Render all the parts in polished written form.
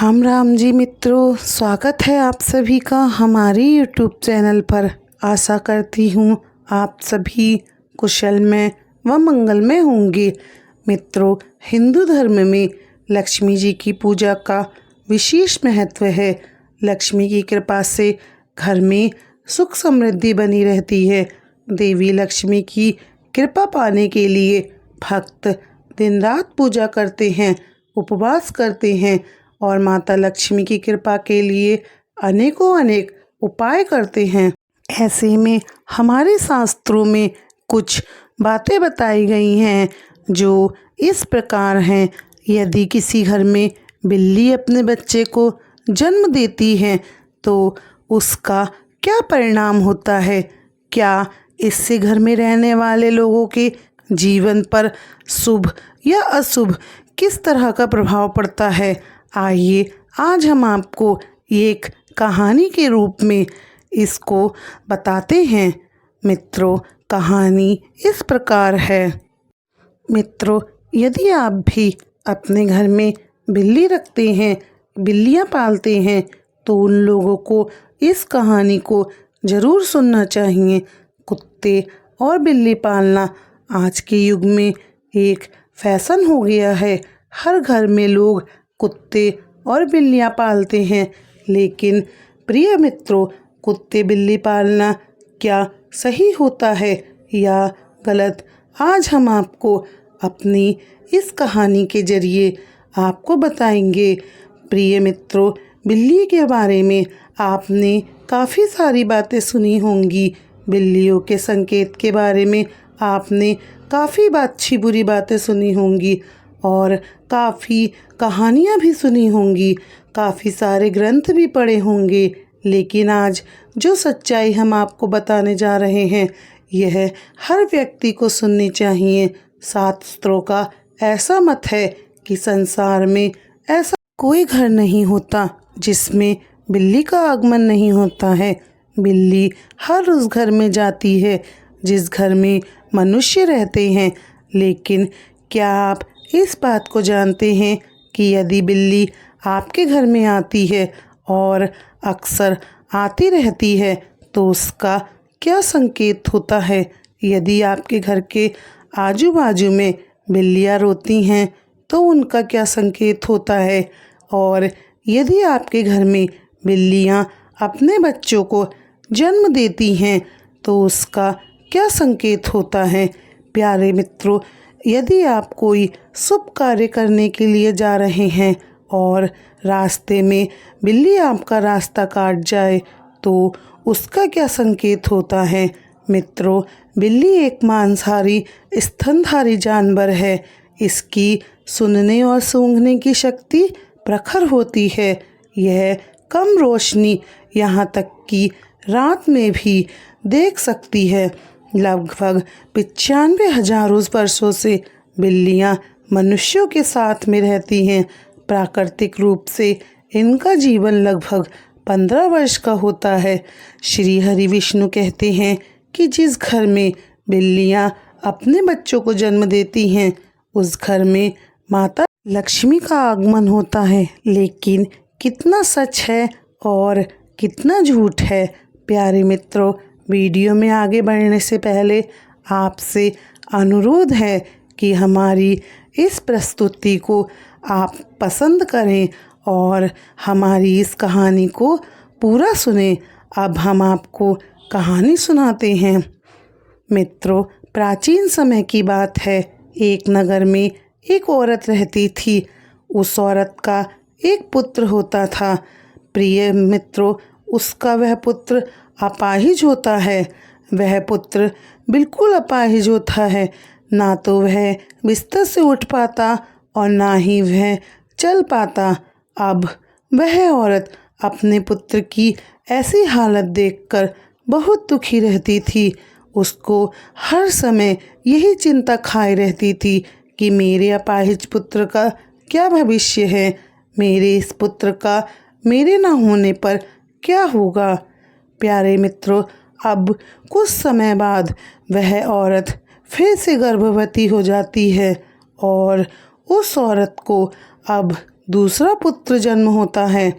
राम राम जी मित्रों, स्वागत है आप सभी का हमारी यूट्यूब चैनल पर। आशा करती हूँ आप सभी कुशल में व मंगल में होंगे। मित्रों, हिंदू धर्म में लक्ष्मी जी की पूजा का विशेष महत्व है। लक्ष्मी की कृपा से घर में सुख समृद्धि बनी रहती है। देवी लक्ष्मी की कृपा पाने के लिए भक्त दिन रात पूजा करते हैं, उपवास करते हैं और माता लक्ष्मी की कृपा के लिए अनेक उपाय करते हैं। ऐसे में हमारे शास्त्रों में कुछ बातें बताई गई हैं जो इस प्रकार हैं। यदि किसी घर में बिल्ली अपने बच्चे को जन्म देती है तो उसका क्या परिणाम होता है? क्या इससे घर में रहने वाले लोगों के जीवन पर शुभ या अशुभ किस तरह का प्रभाव पड़ता है? आइए आज हम आपको एक कहानी के रूप में इसको बताते हैं। मित्रों, कहानी इस प्रकार है। मित्रों, यदि आप भी अपने घर में बिल्ली रखते हैं, बिल्लियां पालते हैं, तो उन लोगों को इस कहानी को ज़रूर सुनना चाहिए। कुत्ते और बिल्ली पालना आज के युग में एक फैशन हो गया है। हर घर में लोग कुत्ते और बिल्लियां पालते हैं। लेकिन प्रिय मित्रों, कुत्ते बिल्ली पालना क्या सही होता है या गलत? आज हम आपको अपनी इस कहानी के जरिए आपको बताएंगे। प्रिय मित्रों, बिल्ली के बारे में आपने काफ़ी सारी बातें सुनी होंगी। बिल्लियों के संकेत के बारे में आपने काफ़ी अच्छी बुरी बातें सुनी होंगी और काफ़ी कहानियाँ भी सुनी होंगी, काफ़ी सारे ग्रंथ भी पढ़े होंगे। लेकिन आज जो सच्चाई हम आपको बताने जा रहे हैं, यह हर व्यक्ति को सुननी चाहिए। शास्त्रों का ऐसा मत है कि संसार में ऐसा कोई घर नहीं होता जिसमें बिल्ली का आगमन नहीं होता है। बिल्ली हर उस घर में जाती है जिस घर में मनुष्य रहते हैं। लेकिन क्या आप इस बात को जानते हैं कि यदि बिल्ली आपके घर में आती है और अक्सर आती रहती है तो उसका क्या संकेत होता है? यदि आपके घर के आजू बाजू में बिल्लियाँ रोती हैं तो उनका क्या संकेत होता है? और यदि आपके घर में बिल्लियाँ अपने बच्चों को जन्म देती हैं तो उसका क्या संकेत होता है? प्यारे मित्रों, यदि आप कोई शुभ कार्य करने के लिए जा रहे हैं और रास्ते में बिल्ली आपका रास्ता काट जाए तो उसका क्या संकेत होता है? मित्रों, बिल्ली एक मांसाहारी स्तनधारी जानवर है। इसकी सुनने और सूंघने की शक्ति प्रखर होती है। यह कम रोशनी, यहाँ तक कि रात में भी देख सकती है। लगभग 95,000 वर्षों से बिल्लियाँ मनुष्यों के साथ में रहती हैं। प्राकृतिक रूप से इनका जीवन लगभग 15 वर्ष का होता है। श्री हरि विष्णु कहते हैं कि जिस घर में बिल्लियाँ अपने बच्चों को जन्म देती हैं उस घर में माता लक्ष्मी का आगमन होता है। लेकिन कितना सच है और कितना झूठ है? प्यारे मित्रों, वीडियो में आगे बढ़ने से पहले आपसे अनुरोध है कि हमारी इस प्रस्तुति को आप पसंद करें और हमारी इस कहानी को पूरा सुनें। अब हम आपको कहानी सुनाते हैं। मित्रों, प्राचीन समय की बात है। एक नगर में एक औरत रहती थी। उस औरत का एक पुत्र होता था। प्रिय मित्रों, उसका वह पुत्र अपाहिज होता है। वह पुत्र बिल्कुल अपाहिज होता है। ना तो वह बिस्तर से उठ पाता और ना ही वह चल पाता। अब वह औरत अपने पुत्र की ऐसी हालत देखकर बहुत दुखी रहती थी। उसको हर समय यही चिंता खाए रहती थी कि मेरे अपाहिज पुत्र का क्या भविष्य है? मेरे इस पुत्र का मेरे ना होने पर क्या होगा? प्यारे मित्रों, अब कुछ समय बाद वह औरत फिर से गर्भवती हो जाती है और उस औरत को अब दूसरा पुत्र जन्म होता है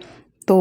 तो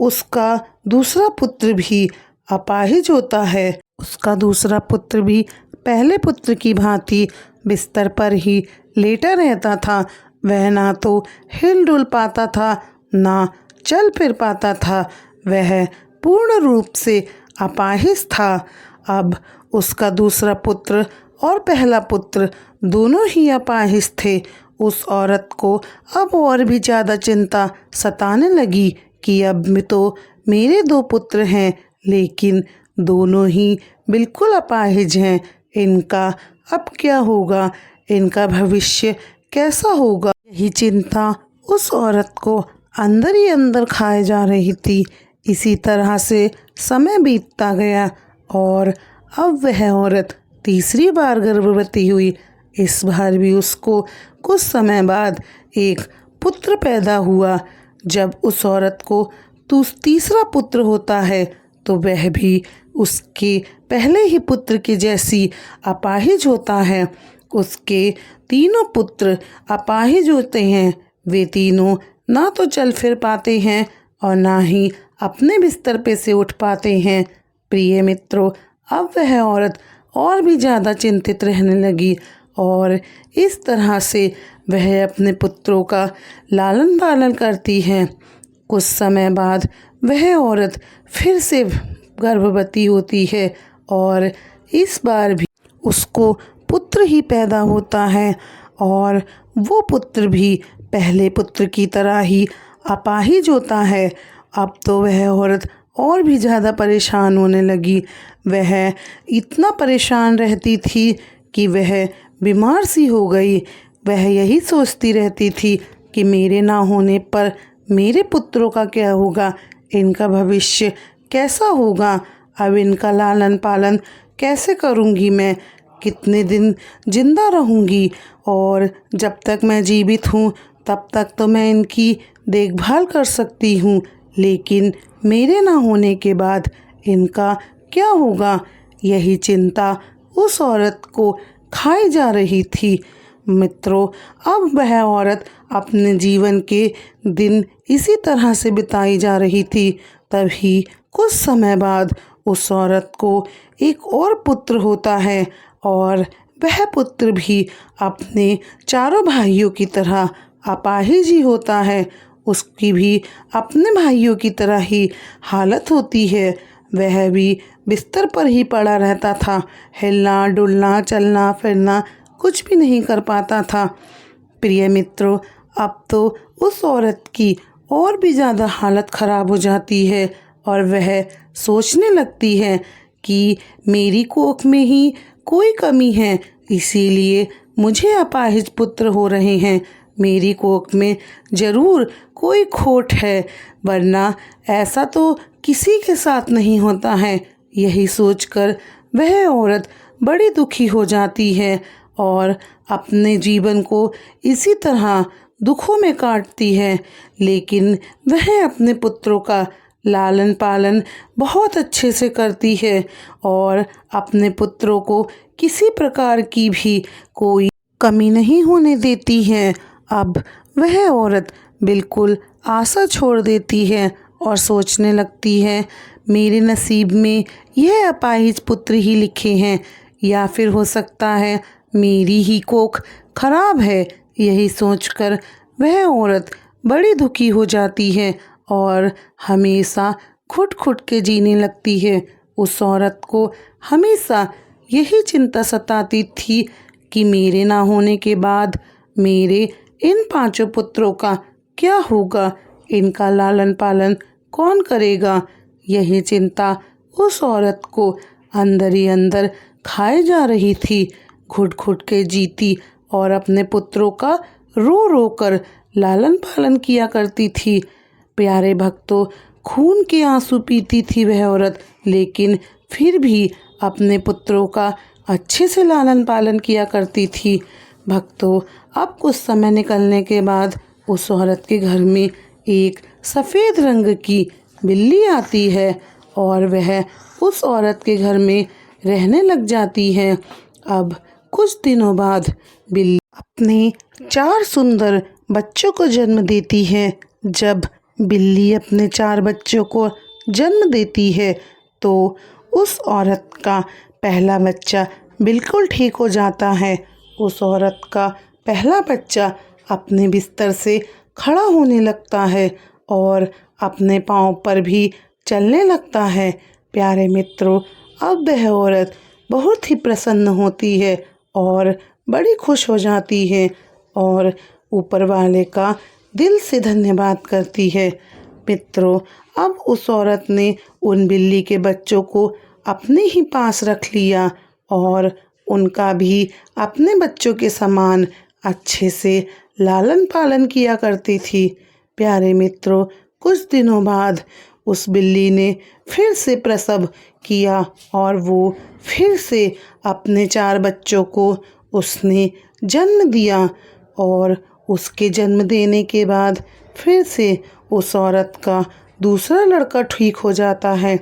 उसका दूसरा पुत्र भी अपाहिज होता है। उसका दूसरा पुत्र भी पहले पुत्र की भांति बिस्तर पर ही लेटा रहता था। वह ना तो हिल डुल पाता था, ना चल फिर पाता था। वह पूर्ण रूप से अपाहिज था। अब उसका दूसरा पुत्र और पहला पुत्र दोनों ही अपाहिज थे। उस औरत को अब और भी ज़्यादा चिंता सताने लगी कि अब तो मेरे 2 पुत्र हैं, लेकिन दोनों ही बिल्कुल अपाहिज हैं। इनका अब क्या होगा? इनका भविष्य कैसा होगा? यही चिंता उस औरत को अंदर ही अंदर खाए जा रही थी। इसी तरह से समय बीतता गया और अब वह औरत तीसरी बार गर्भवती हुई। इस बार भी उसको कुछ समय बाद एक पुत्र पैदा हुआ। जब उस औरत को तीसरा पुत्र होता है तो वह भी उसके पहले ही पुत्र के जैसी अपाहिज होता है। उसके तीनों पुत्र अपाहिज होते हैं। वे तीनों ना तो चल फिर पाते हैं और ना ही अपने बिस्तर पे से उठ पाते हैं। प्रिय मित्रों, अब वह औरत और भी ज़्यादा चिंतित रहने लगी और इस तरह से वह अपने पुत्रों का लालन पालन करती है। कुछ समय बाद वह औरत फिर से गर्भवती होती है और इस बार भी उसको पुत्र ही पैदा होता है और वो पुत्र भी पहले पुत्र की तरह ही अपाहिज होता है। अब तो वह औरत और भी ज़्यादा परेशान होने लगी। वह इतना परेशान रहती थी कि वह बीमार सी हो गई। वह यही सोचती रहती थी कि मेरे ना होने पर मेरे पुत्रों का क्या होगा, इनका भविष्य कैसा होगा, अब इनका लालन पालन कैसे करूँगी मैं, कितने दिन जिंदा रहूँगी और जब तक मैं जीवित हूँ तब तक तो मैं इनकी देखभाल कर सकती हूँ, लेकिन मेरे ना होने के बाद इनका क्या होगा। यही चिंता उस औरत को खाई जा रही थी। मित्रों, अब वह औरत अपने जीवन के दिन इसी तरह से बिताई जा रही थी। तभी कुछ समय बाद उस औरत को एक और पुत्र होता है और वह पुत्र भी अपने चारों भाइयों की तरह अपाहिज ही होता है। उसकी भी अपने भाइयों की तरह ही हालत होती है। वह भी बिस्तर पर ही पड़ा रहता था। हिलना डुलना चलना फिरना कुछ भी नहीं कर पाता था। प्रिय मित्रों, अब तो उस औरत की और भी ज़्यादा हालत ख़राब हो जाती है और वह सोचने लगती है कि मेरी कोख में ही कोई कमी है, इसीलिए मुझे अपाहिज पुत्र हो रहे हैं। मेरी कोख में ज़रूर कोई खोट है, वरना ऐसा तो किसी के साथ नहीं होता है। यही सोचकर वह औरत बड़ी दुखी हो जाती है और अपने जीवन को इसी तरह दुखों में काटती है। लेकिन वह अपने पुत्रों का लालन पालन बहुत अच्छे से करती है और अपने पुत्रों को किसी प्रकार की भी कोई कमी नहीं होने देती है। अब वह औरत बिल्कुल आशा छोड़ देती है और सोचने लगती है मेरे नसीब में यह अपाहिज पुत्र ही लिखे हैं, या फिर हो सकता है मेरी ही कोख खराब है। यही सोचकर वह औरत बड़ी दुखी हो जाती है और हमेशा घुट घुट के जीने लगती है। उस औरत को हमेशा यही चिंता सताती थी कि मेरे ना होने के बाद मेरे इन 5 पुत्रों का क्या होगा, इनका लालन पालन कौन करेगा। यही चिंता उस औरत को अंदर ही अंदर खाए जा रही थी। घुट घुट के जीती और अपने पुत्रों का रो रो कर लालन पालन किया करती थी। प्यारे भक्तों, खून के आंसू पीती थी वह औरत, लेकिन फिर भी अपने पुत्रों का अच्छे से लालन पालन किया करती थी। भक्तों, अब कुछ समय निकलने के बाद उस औरत के घर में एक सफ़ेद रंग की बिल्ली आती है और वह उस औरत के घर में रहने लग जाती है। अब कुछ दिनों बाद बिल्ली अपने 4 सुंदर बच्चों को जन्म देती है। जब बिल्ली अपने 4 बच्चों को जन्म देती है तो उस औरत का पहला बच्चा बिल्कुल ठीक हो जाता है। उस औरत का पहला बच्चा अपने बिस्तर से खड़ा होने लगता है और अपने पाँव पर भी चलने लगता है। प्यारे मित्रों, अब वह औरत बहुत ही प्रसन्न होती है और बड़ी खुश हो जाती है और ऊपर वाले का दिल से धन्यवाद करती है। मित्रों, अब उस औरत ने उन बिल्ली के बच्चों को अपने ही पास रख लिया और उनका भी अपने बच्चों के समान अच्छे से लालन पालन किया करती थी। प्यारे मित्रों, कुछ दिनों बाद उस बिल्ली ने फिर से प्रसव किया और वो फिर से अपने 4 बच्चों को उसने जन्म दिया और उसके जन्म देने के बाद फिर से उस औरत का दूसरा लड़का ठीक हो जाता है।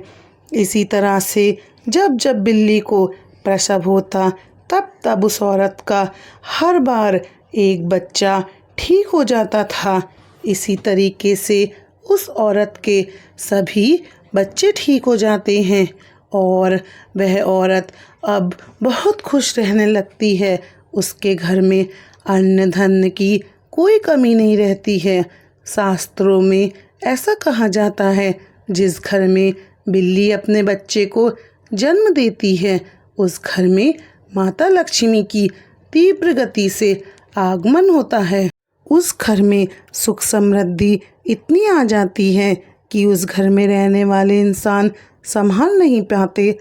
इसी तरह से जब जब बिल्ली को प्रसव होता तब तब उस औरत का हर बार एक बच्चा ठीक हो जाता था। इसी तरीके से उस औरत के सभी बच्चे ठीक हो जाते हैं और वह औरत अब बहुत खुश रहने लगती है। उसके घर में अन्न धन की कोई कमी नहीं रहती है। शास्त्रों में ऐसा कहा जाता है, जिस घर में बिल्ली अपने बच्चे को जन्म देती है उस घर में माता लक्ष्मी की तीव्र गति से आगमन होता है। उस घर में सुख समृद्धि इतनी आ जाती है कि उस घर में रहने वाले इंसान संभाल नहीं पाते।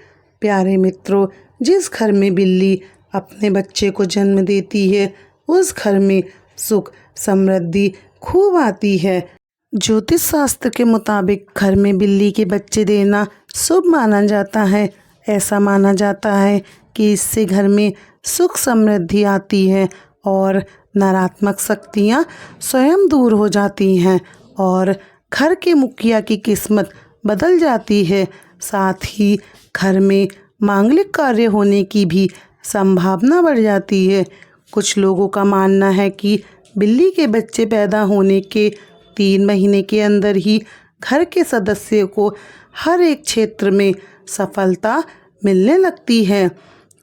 प्यारे मित्रों, जिस घर में बिल्ली अपने बच्चे को जन्म देती है उस घर में सुख समृद्धि खूब आती है। ज्योतिष शास्त्र के मुताबिक घर में बिल्ली के बच्चे देना शुभ माना जाता है। ऐसा माना जाता है कि इससे घर में सुख समृद्धि आती है और नकारात्मक शक्तियाँ स्वयं दूर हो जाती हैं और घर के मुखिया की किस्मत बदल जाती है। साथ ही घर में मांगलिक कार्य होने की भी संभावना बढ़ जाती है। कुछ लोगों का मानना है कि बिल्ली के बच्चे पैदा होने के 3 महीने के अंदर ही घर के सदस्यों को हर एक क्षेत्र में सफलता मिलने लगती है।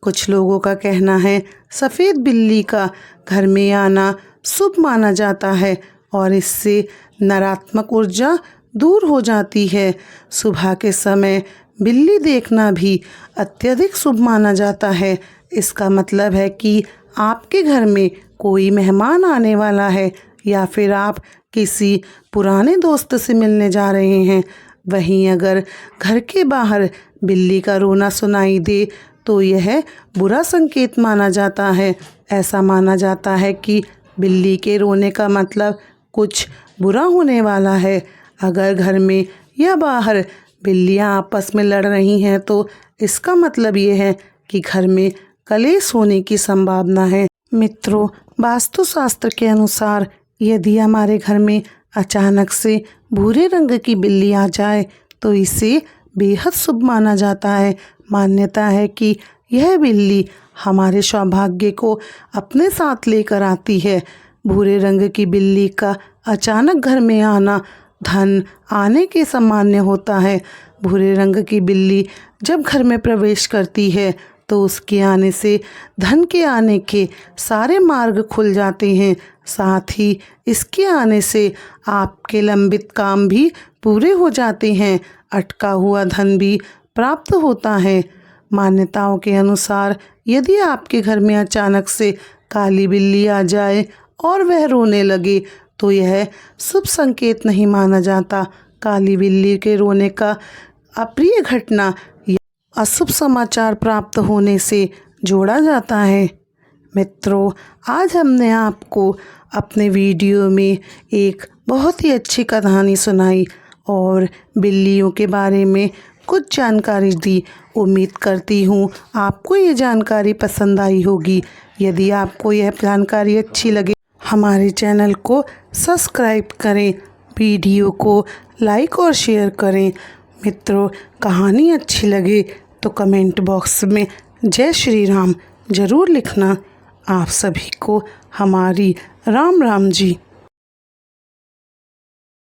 कुछ लोगों का कहना है सफ़ेद बिल्ली का घर में आना शुभ माना जाता है और इससे नकारात्मक ऊर्जा दूर हो जाती है। सुबह के समय बिल्ली देखना भी अत्यधिक शुभ माना जाता है। इसका मतलब है कि आपके घर में कोई मेहमान आने वाला है या फिर आप किसी पुराने दोस्त से मिलने जा रहे हैं। वहीं अगर घर के बाहर बिल्ली का रोना सुनाई दे तो यह बुरा संकेत माना जाता है। ऐसा माना जाता है कि बिल्ली के रोने का मतलब कुछ बुरा होने वाला है। अगर घर में या बाहर बिल्लियां आपस में लड़ रही हैं तो इसका मतलब ये है कि घर में कलेश होने की संभावना है। मित्रों, वास्तुशास्त्र के अनुसार यदि हमारे घर में अचानक से भूरे रंग की बिल्ली आ जाए तो इसे बेहद शुभ माना जाता है। मान्यता है कि यह बिल्ली हमारे सौभाग्य को अपने साथ लेकर आती है। भूरे रंग की बिल्ली का अचानक घर में आना धन आने के सामान्य होता है। भूरे रंग की बिल्ली जब घर में प्रवेश करती है तो उसके आने से धन के आने के सारे मार्ग खुल जाते हैं। साथ ही इसके आने से आपके लंबित काम भी पूरे हो जाते हैं। अटका हुआ धन भी प्राप्त होता है। मान्यताओं के अनुसार यदि आपके घर में अचानक से काली बिल्ली आ जाए और वह रोने लगे तो यह शुभ संकेत नहीं माना जाता। काली बिल्ली के रोने का अप्रिय घटना या अशुभ समाचार प्राप्त होने से जोड़ा जाता है। मित्रों, आज हमने आपको अपने वीडियो में एक बहुत ही अच्छी कहानी सुनाई और बिल्लियों के बारे में कुछ जानकारी दी। उम्मीद करती हूँ आपको ये जानकारी पसंद आई होगी। यदि आपको यह जानकारी अच्छी लगे हमारे चैनल को सब्सक्राइब करें, वीडियो को लाइक और शेयर करें। मित्रों, कहानी अच्छी लगे तो कमेंट बॉक्स में जय श्री राम ज़रूर लिखना। आप सभी को हमारी राम राम जी।